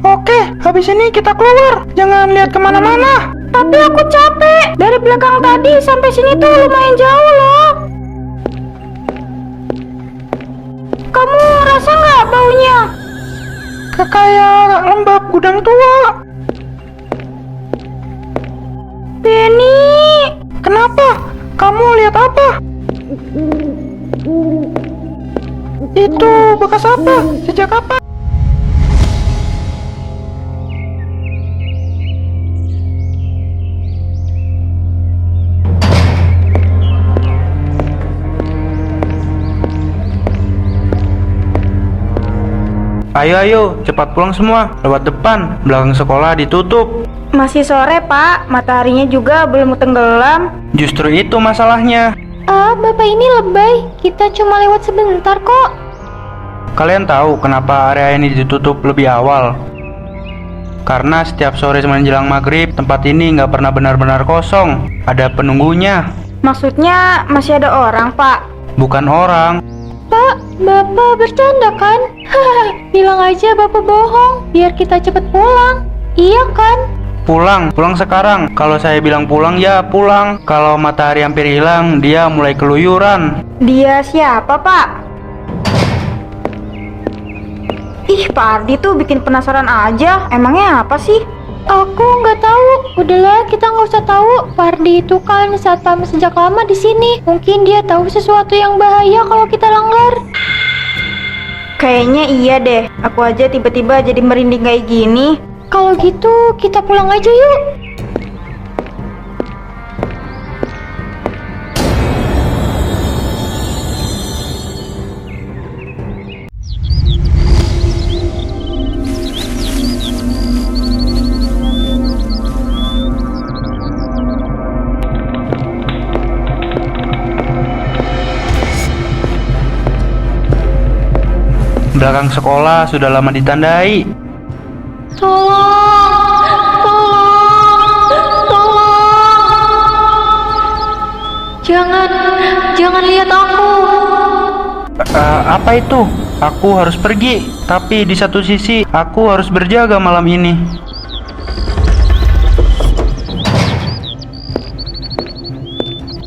Oke, habis ini kita keluar. Jangan lihat kemana-mana. Tapi aku capek. Dari belakang tadi sampai sini tuh lumayan jauh loh. Kamu rasa nggak baunya? Kayak lembab gudang tua. Benny, Kenapa? Kamu lihat apa? Itu bekas apa? Sejak kapan? Ayo, cepat pulang semua. Lewat depan, belakang sekolah ditutup. masih sore Pak. Mataharinya juga belum tenggelam. Justru itu masalahnya. Bapak ini lebay. Kita cuma lewat sebentar kok. Kalian tahu kenapa area ini ditutup lebih awal? Karena setiap sore menjelang maghrib, tempat ini nggak pernah benar-benar kosong. Ada penunggunya. Maksudnya masih ada orang Pak? Bukan orang. Pak, Bapak bercanda kan? Bilang aja Bapak bohong, biar kita cepet pulang. Iya kan? Pulang sekarang. Kalau saya bilang pulang ya pulang. Kalau matahari hampir hilang, dia mulai keluyuran. Dia siapa Pak? Ih, Pak Ardi tuh bikin penasaran aja. Emangnya apa sih? Aku nggak tahu. Udahlah, kita nggak usah tahu. Pak Ardi itu kan satpam sejak lama di sini. Mungkin dia tahu sesuatu yang bahaya kalau kita langgar. Kayaknya iya deh. Aku aja tiba-tiba jadi merinding kayak gini. Kalau gitu, kita pulang aja yuk. Belakang sekolah sudah lama ditandai. Jangan lihat aku. Apa itu? Aku harus pergi. Tapi di satu sisi, aku harus berjaga malam ini.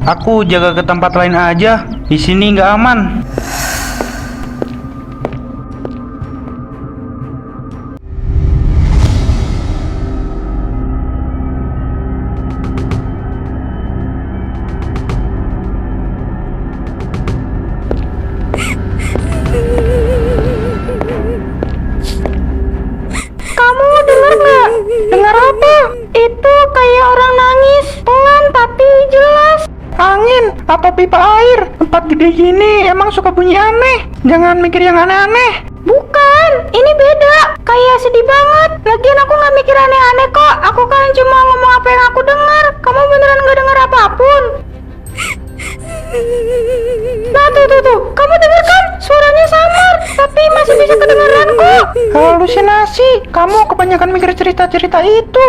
Aku jaga ke tempat lain aja. Di sini nggak aman. Kamu dengar nggak? Dengar apa? Itu kayak orang nangis, pelan tapi jelas. Angin atau pipa air. Tempat gede gini emang suka bunyi aneh. Jangan mikir yang aneh-aneh. Bukan, ini beda. Kayak sedih banget. Lagian aku nggak mikir aneh-aneh kok. Aku kan cuma ngomong apa yang aku dengar. Kamu beneran nggak dengar apapun? Nah tuh. Kamu dengar kan? Suaranya samar, tapi masih bisa kedengaran kok. Halusinasi. Kamu kebanyakan mikir cerita-cerita itu.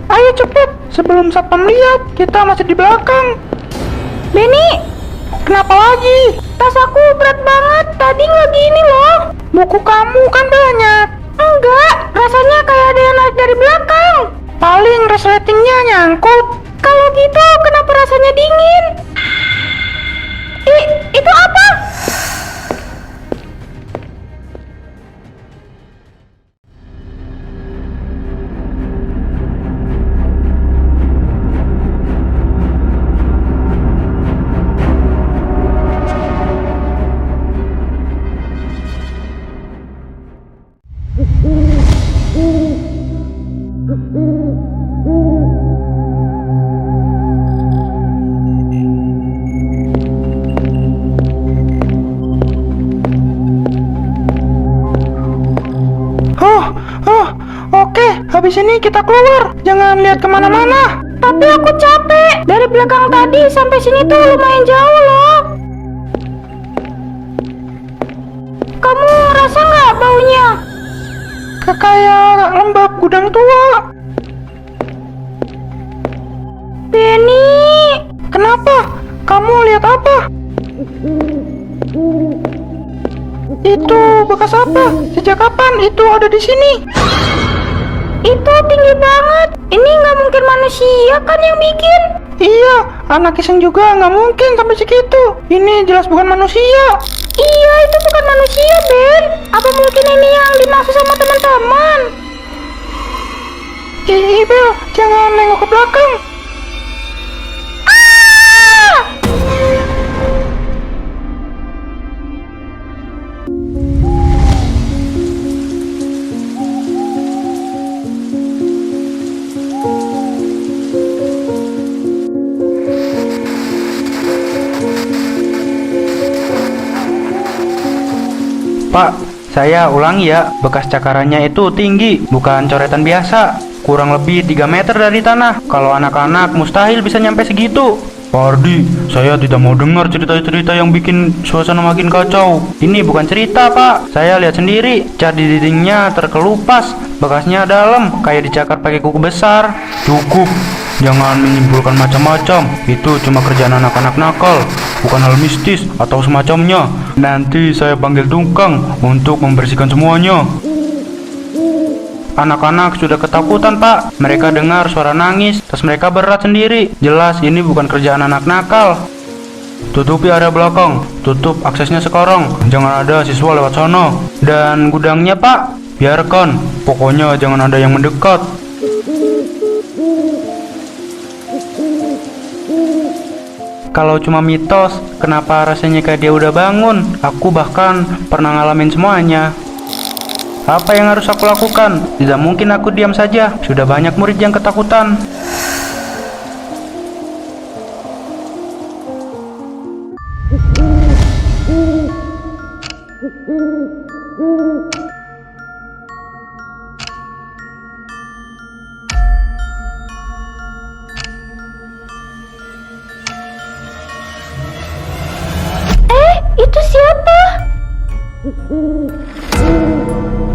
Ayo cepet, sebelum satpam lihat. Kita masih di belakang. Benny, Kenapa lagi? tas aku berat banget. Tadi nggak gini loh. Buku kamu kan banyak. Enggak, rasanya kayak ada yang naik dari belakang. Paling resletingnya nyangkut. Kalau gitu, kenapa rasanya dingin? Itu apa? Oke, habis ini kita keluar. Jangan lihat kemana-mana. Tapi aku capek. Dari belakang tadi sampai sini tuh lumayan jauh loh. Kamu rasa nggak baunya? Kayak lembab gudang tua. Benny, Kenapa? Kamu lihat apa? Itu bekas apa? Sejak kapan itu ada di sini? Itu tinggi banget. Ini nggak mungkin manusia kan yang bikin? Iya, anak iseng juga nggak mungkin sampai segitu. Ini jelas bukan manusia. Iya, itu bukan manusia, Ben. Apa mungkin ini yang dimaksud sama teman-teman? Bel, jangan nengok ke belakang. Pak, saya ulangi ya, bekas cakarannya itu tinggi, bukan coretan biasa. Kurang lebih 3 meter dari tanah. Kalau anak-anak mustahil bisa nyampe segitu. Pak Ardi, saya tidak mau dengar cerita-cerita yang bikin suasana makin kacau. Ini bukan cerita, Pak. Saya lihat sendiri, cat di dindingnya terkelupas. Bekasnya dalam, kayak dicakar pakai kuku besar. Cukup, jangan menyimpulkan macam-macam. Itu cuma kerjaan anak-anak nakal, bukan hal mistis atau semacamnya. Nanti saya panggil tukang untuk membersihkan semuanya. Anak-anak sudah ketakutan, Pak. Mereka dengar suara nangis, tas mereka berat sendiri. Jelas ini bukan kerjaan anak nakal. Tutupi area belakang, tutup aksesnya sekarang. Jangan ada siswa lewat sana. Dan gudangnya, Pak, biarkan. Pokoknya jangan ada yang mendekat. Kalau cuma mitos, kenapa rasanya kayak dia udah bangun? Aku bahkan pernah ngalamin semuanya. Apa yang harus aku lakukan? Tidak mungkin aku diam saja. Sudah banyak murid yang ketakutan. Itu siapa?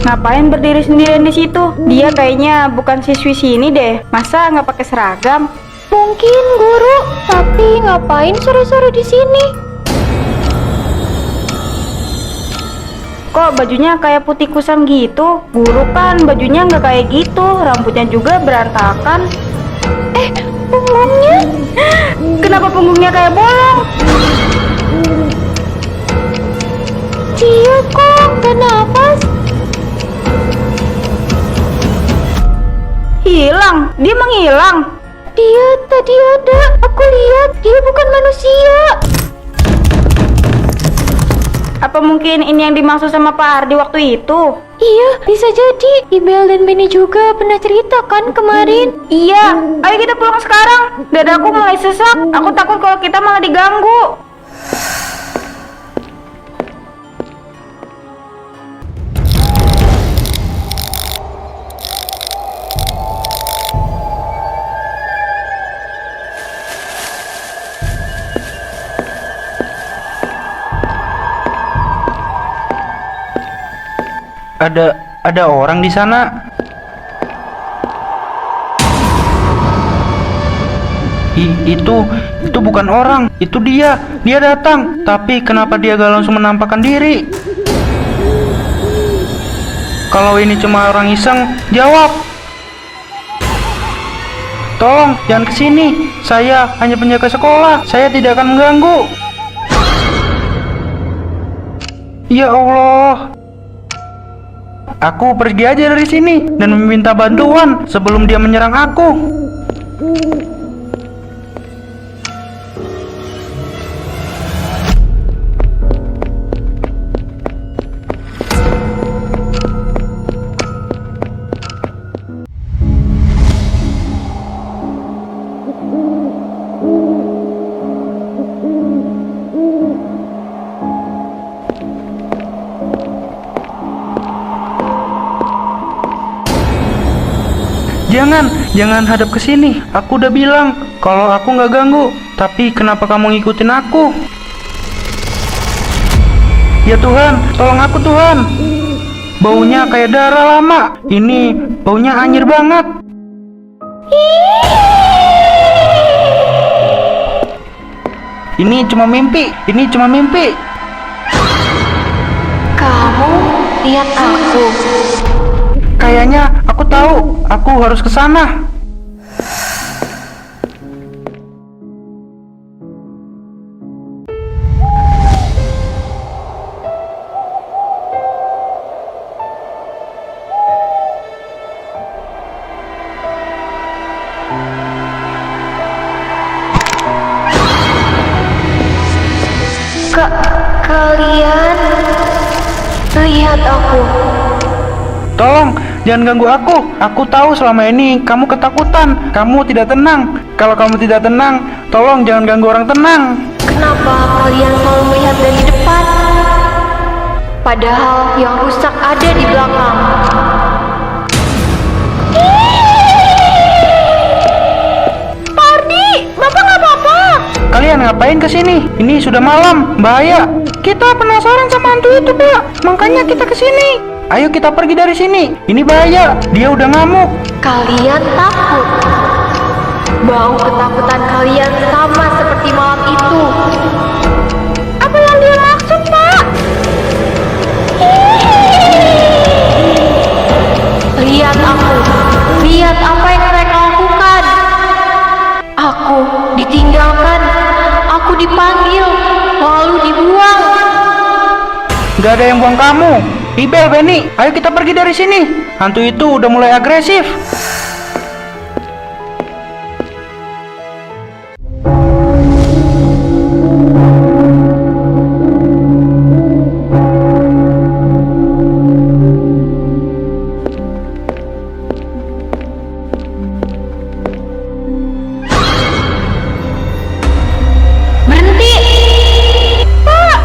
Ngapain berdiri sendirian di situ? Dia kayaknya bukan siswi sini deh. Masa nggak pakai seragam? Mungkin guru, tapi ngapain sore-sore di sini? Kok bajunya kayak putih kusam gitu? Guru kan bajunya nggak kayak gitu, rambutnya juga berantakan. Punggungnya? Kenapa punggungnya kayak bolong? Cio kok gak nafas? Hilang, dia menghilang. Dia tadi ada, aku lihat dia bukan manusia. Apa mungkin ini yang dimaksud sama Pak Ardi waktu itu? Iya, bisa jadi. Ibel dan Benny juga pernah cerita kan kemarin? Iya, ayo kita pulang sekarang. Dadaku mulai sesak, aku takut kalau kita malah diganggu. Ada orang di sana. Itu bukan orang, itu dia datang. Tapi kenapa dia gak langsung menampakkan diri? Kalau ini cuma orang iseng, jawab. Tolong jangan kesini, saya hanya penjaga sekolah, saya tidak akan mengganggu. Ya Allah, aku pergi aja dari sini dan meminta bantuan sebelum dia menyerang aku. Jangan hadap ke sini. Aku udah bilang kalau aku nggak ganggu. Tapi kenapa kamu ngikutin aku? Ya Tuhan, tolong aku Tuhan. Baunya kayak darah lama. Ini baunya anyir banget. Ini cuma mimpi. Kamu lihat aku. Kayaknya aku tahu, aku harus ke sana. Kalian lihat aku. Tolong, jangan ganggu aku. Aku tahu selama ini kamu ketakutan, kamu tidak tenang. Kalau kamu tidak tenang, tolong jangan ganggu orang tenang. Kenapa kalian selalu melihat dari depan? Padahal yang rusak ada di belakang. Pardi, Bapak nggak apa-apa? Kalian ngapain ke sini? Ini sudah malam, bahaya. Kita penasaran sama hantu itu, Pak. Makanya kita ke sini. Ayo kita pergi dari sini. Ini bahaya. Dia udah ngamuk. Kalian takut. Bau ketakutan kalian sama seperti malam itu. Apa yang dia maksud, Pak? Lihat aku. Lihat apa yang mereka lakukan. Aku ditinggalkan. Aku dipanggil. Lalu dibuang. Gak ada yang buang kamu. Ibel, Benny, ayo kita pergi dari sini. Hantu itu udah mulai agresif. Berhenti! Pak,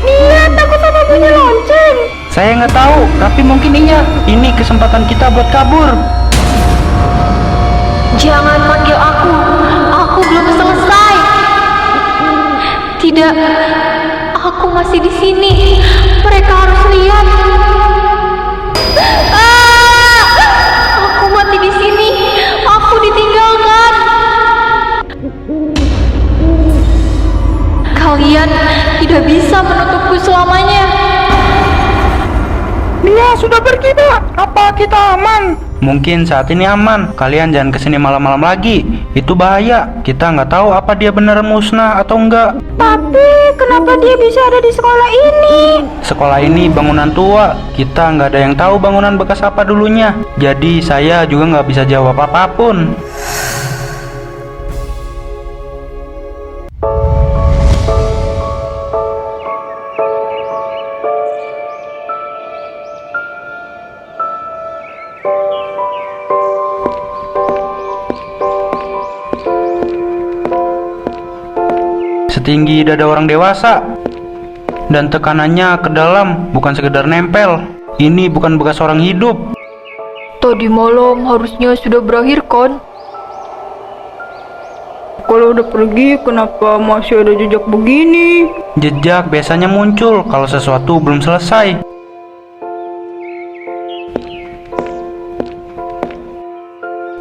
dia takut sama bunyi lonceng. Saya nggak tahu, tapi mungkin iya. Ini kesempatan kita buat kabur. Jangan panggil aku. Aku belum selesai. Tidak, aku masih di sini. Mereka harus lihat. Ah! Aku mati di sini. Aku ditinggalkan. Kalian tidak bisa menutupku selamanya. Dia sudah pergi, Pak. Apa kita aman? Mungkin saat ini aman. Kalian jangan kesini malam-malam lagi. Itu bahaya. Kita nggak tahu apa dia benar musnah atau enggak. Tapi kenapa dia bisa ada di sekolah ini? Sekolah ini bangunan tua. Kita nggak ada yang tahu bangunan bekas apa dulunya. Jadi saya juga nggak bisa jawab apapun. Setinggi dada orang dewasa. Dan tekanannya ke dalam, bukan sekedar nempel. Ini bukan bekas orang hidup. Tadi malam harusnya sudah berakhir kan? Kalau udah pergi, kenapa masih ada jejak begini? Jejak biasanya muncul kalau sesuatu belum selesai.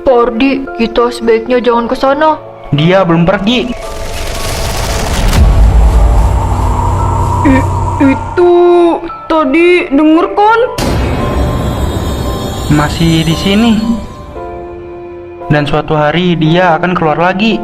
Pardi, kita sebaiknya jangan ke sana. Dia belum pergi. Itu tadi denger kan? Masih di sini. Dan suatu hari dia akan keluar lagi.